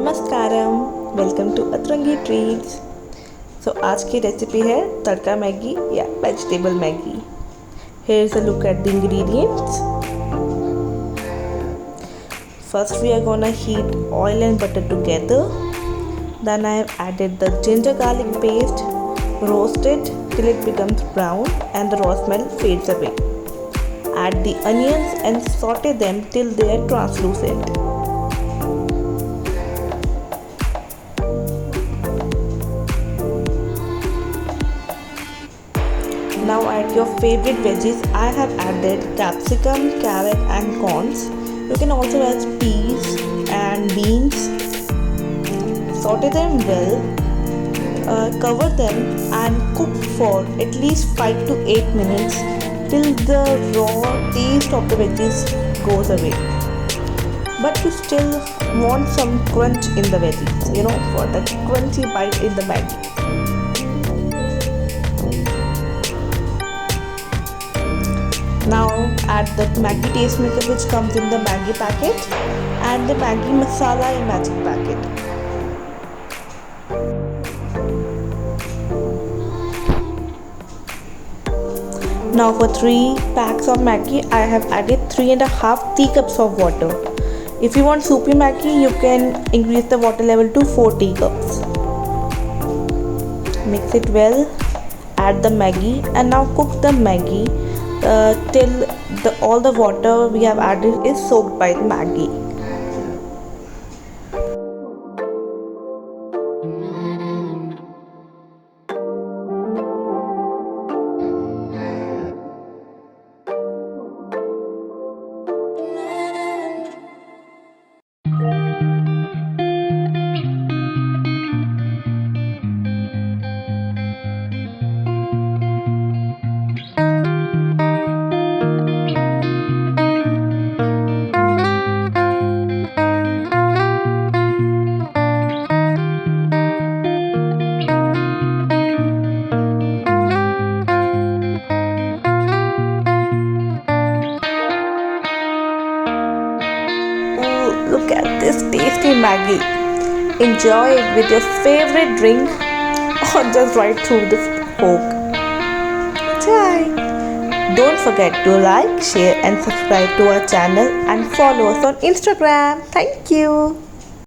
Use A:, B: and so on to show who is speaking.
A: नमस्कारम, welcome to अतरंगी treats. आज की रेसिपी है तड़का मैगी या vegetable Maggi. Here is a look at the ingredients. First we are gonna heat oil and butter together. Then I have added the ginger garlic paste, roast it till it becomes brown and the raw smell fades away. Add the onions and saute them till they are translucent. Now add your favorite veggies. I have added capsicum, carrot and corns. You can also add peas and beans. Saute them well. Cover them and cook for at least 5 to 8 minutes till the raw taste of the veggies goes away. But you still want some crunch in the veggies, for the crunchy bite in the Maggi. Now add the Maggi TASTEMAKER which comes in the Maggi packet and the Maggi MASALA in magic packet. Now for 3 packs of Maggi I have added 3.5 teacups of water. If you want soupy Maggi you can increase the water level to 4 teacups. Mix it well, add the Maggi and now cook the Maggi till all the water we have added is soaked by the Maggi. Look at this tasty Maggi. Enjoy it with your favorite drink or just right through the fork. Try. Don't forget to like, share and subscribe to our channel and follow us on Instagram. Thank you.